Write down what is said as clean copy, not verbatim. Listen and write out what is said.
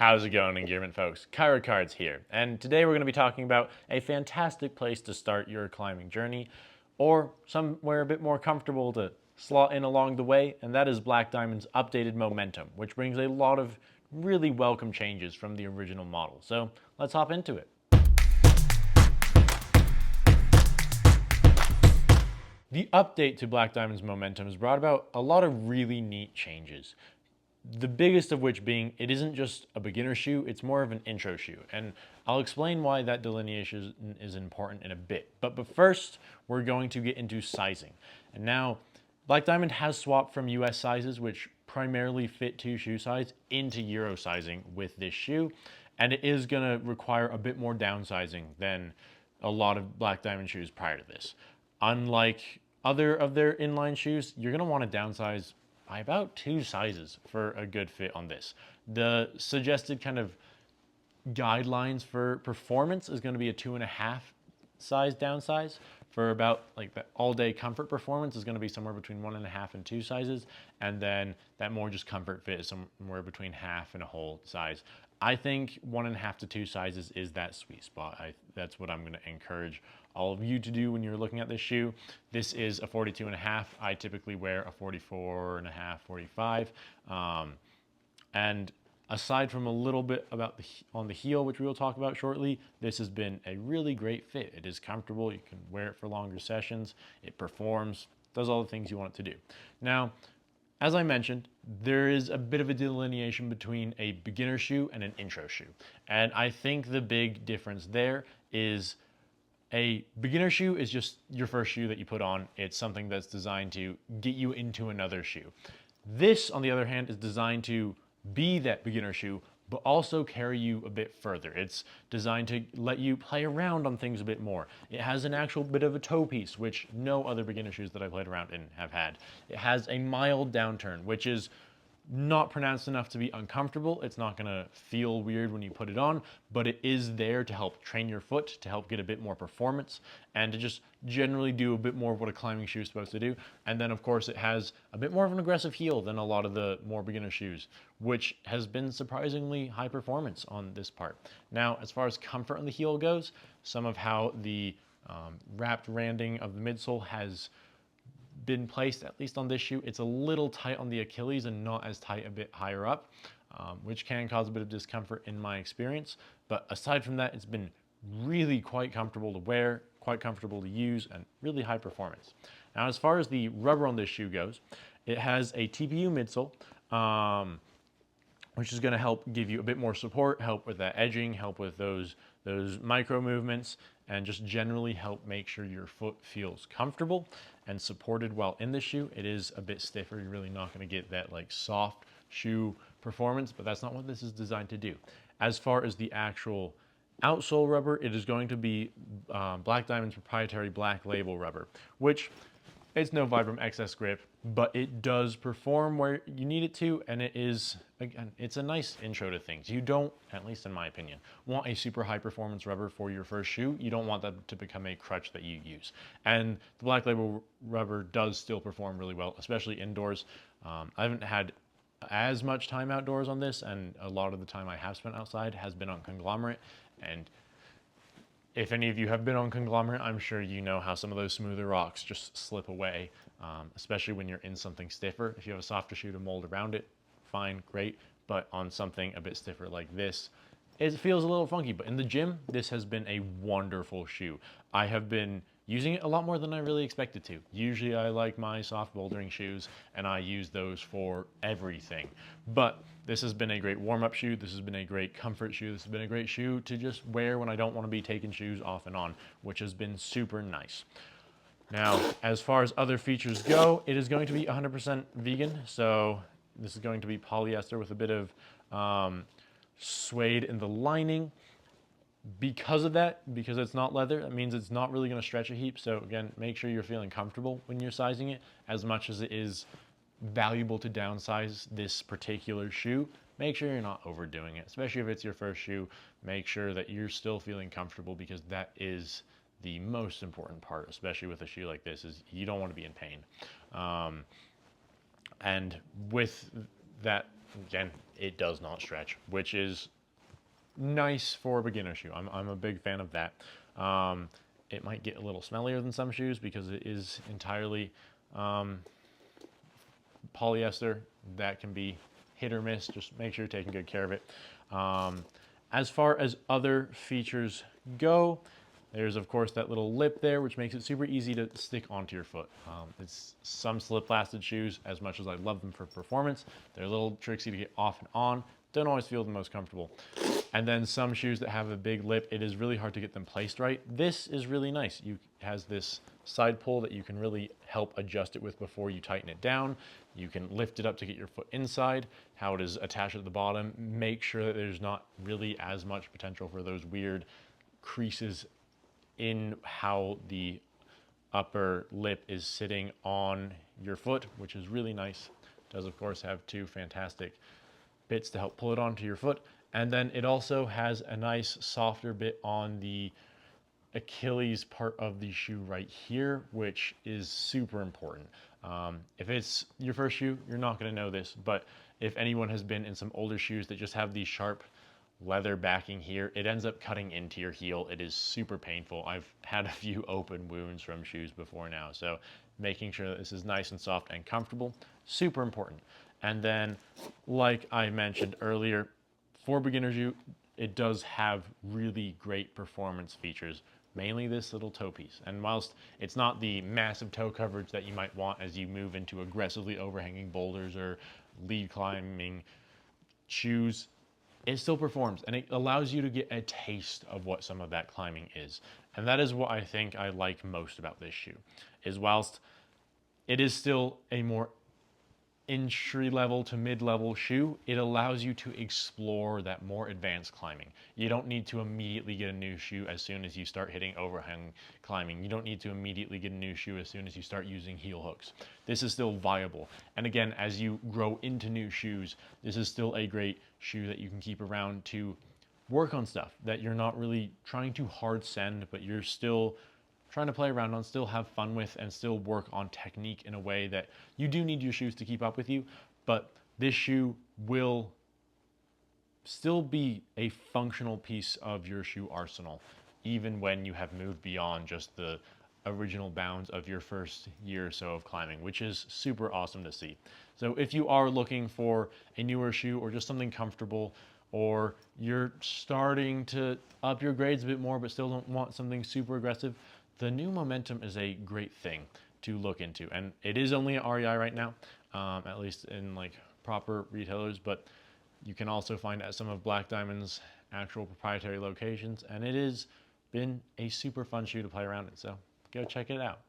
How's it going, Engearment folks? Kyra Cards here, and today we're going to be talking about a fantastic place to start your climbing journey, or somewhere a bit more comfortable to slot in along the way, and that is Black Diamond's updated Momentum, which brings a lot of really welcome changes from the original model. So let's hop into it. The update to Black Diamond's Momentum has brought about a lot of really neat changes. The biggest of which being, it isn't just a beginner shoe, it's more of an intro shoe. And I'll explain why that delineation is important in a bit. But first, we're going to get into sizing. And now, Black Diamond has swapped from US sizes, which primarily fit to shoe size, into Euro sizing with this shoe. And it is gonna require a bit more downsizing than a lot of Black Diamond shoes prior to this. Unlike other of their inline shoes, you're gonna wanna downsize by about 2 sizes for a good fit on this. The suggested kind of guidelines for performance is going to be a 2.5 size downsize. For about like the all-day comfort performance is going to be somewhere between 1.5 and 2 sizes, and then that more just comfort fit is somewhere between half and a whole size. I think 1.5 to 2 sizes is that sweet spot. That's what I'm going to encourage all of you to do when you're looking at this shoe. This is a 42.5. I typically wear a 44.5, 45. And aside from a little bit about on the heel, which we will talk about shortly, this has been a really great fit. It is comfortable. You can wear it for longer sessions. It performs, does all the things you want it to do. Now, as I mentioned, there is a bit of a delineation between a beginner shoe and an intro shoe. And I think the big difference there is a beginner shoe is just your first shoe that you put on. It's something that's designed to get you into another shoe. This, on the other hand, is designed to be that beginner shoe, but also carry you a bit further. It's designed to let you play around on things a bit more. It has an actual bit of a toe piece, which no other beginner shoes that I've played around in have had. It has a mild downturn, which is not pronounced enough to be uncomfortable. It's not gonna feel weird when you put it on, but it is there to help train your foot, to help get a bit more performance, and to just generally do a bit more of what a climbing shoe is supposed to do. And then of course it has a bit more of an aggressive heel than a lot of the more beginner shoes, which has been surprisingly high performance on this part. Now, as far as comfort on the heel goes, some of how the wrapped randing of the midsole has been placed, at least on this shoe, it's a little tight on the Achilles and not as tight a bit higher up, which can cause a bit of discomfort in my experience. But aside from that, it's been really quite comfortable to wear, quite comfortable to use, and really high performance. Now, as far as the rubber on this shoe goes, it has a TPU midsole, which is going to help give you a bit more support, help with that edging, help with those micro movements, and just generally help make sure your foot feels comfortable and supported while in the shoe. It is a bit stiffer. You're really not going to get that like soft shoe performance, but that's not what this is designed to do. As far as the actual outsole rubber, it is going to be Black Diamond's proprietary Black Label rubber, which it's no Vibram XS grip, but it does perform where you need it to, and it is, again, it's a nice intro to things. You don't, at least in my opinion, want a super high performance rubber for your first shoe. You don't want that to become a crutch that you use. And the Black Label rubber does still perform really well, especially indoors. I haven't had as much time outdoors on this, and a lot of the time I have spent outside has been on conglomerate, and if any of you have been on conglomerate, I'm sure you know how some of those smoother rocks just slip away, especially when you're in something stiffer. If you have a softer shoe to mold around it, fine, great. But on something a bit stiffer like this, it feels a little funky. But in the gym, this has been a wonderful shoe. I have been using it a lot more than I really expected to. Usually I like my soft bouldering shoes and I use those for everything. But this has been a great warm-up shoe. This has been a great comfort shoe. This has been a great shoe to just wear when I don't want to be taking shoes off and on, which has been super nice. Now, as far as other features go, it is going to be 100% vegan. So this is going to be polyester with a bit of suede in the lining. Because of that, because it's not leather, that means it's not really going to stretch a heap. So again, make sure you're feeling comfortable when you're sizing it. As much as it is valuable to downsize this particular shoe, make sure you're not overdoing it, especially if it's your first shoe. Make sure that you're still feeling comfortable, because that is the most important part, especially with a shoe like this, is you don't want to be in pain. And with that again, it does not stretch, which is nice for a beginner shoe. I'm a big fan of that. It might get a little smellier than some shoes because it is entirely polyester. That can be hit or miss. Just make sure you're taking good care of it. As far as other features go, there's of course that little lip there, which makes it super easy to stick onto your foot. It's some slip-lasted shoes, as much as I love them for performance, they're a little tricksy to get off and on. Don't always feel the most comfortable. And then some shoes that have a big lip, it is really hard to get them placed right. This is really nice. It has this side pull that you can really help adjust it with before you tighten it down. You can lift it up to get your foot inside. How it is attached at the bottom, make sure that there's not really as much potential for those weird creases in how the upper lip is sitting on your foot, which is really nice. It does of course have two fantastic bits to help pull it onto your foot. And then it also has a nice softer bit on the Achilles part of the shoe right here, which is super important. If it's your first shoe, you're not going to know this, but if anyone has been in some older shoes that just have these sharp leather backing here, it ends up cutting into your heel. It is super painful. I've had a few open wounds from shoes before now, so making sure that this is nice and soft and comfortable, super important. And then, like I mentioned earlier, for beginners, it does have really great performance features, mainly this little toe piece. And whilst it's not the massive toe coverage that you might want as you move into aggressively overhanging boulders or lead climbing shoes, it still performs and it allows you to get a taste of what some of that climbing is. And that is what I think I like most about this shoe, is whilst it is still a more entry level to mid-level shoe, it allows you to explore that more advanced climbing. You don't need to immediately get a new shoe as soon as you start hitting overhang climbing. You don't need to immediately get a new shoe as soon as you start using heel hooks. This is still viable. And again, as you grow into new shoes, this is still a great shoe that you can keep around to work on stuff that you're not really trying to hard send, but you're still trying to play around on, still have fun with, and still work on technique in a way that you do need your shoes to keep up with you, but this shoe will still be a functional piece of your shoe arsenal, even when you have moved beyond just the original bounds of your first year or so of climbing, which is super awesome to see. So if you are looking for a newer shoe or just something comfortable, or you're starting to up your grades a bit more but still don't want something super aggressive, the new Momentum is a great thing to look into. And it is only at REI right now, at least in like proper retailers, but you can also find it at some of Black Diamond's actual proprietary locations, and it has been a super fun shoe to play around in, so go check it out.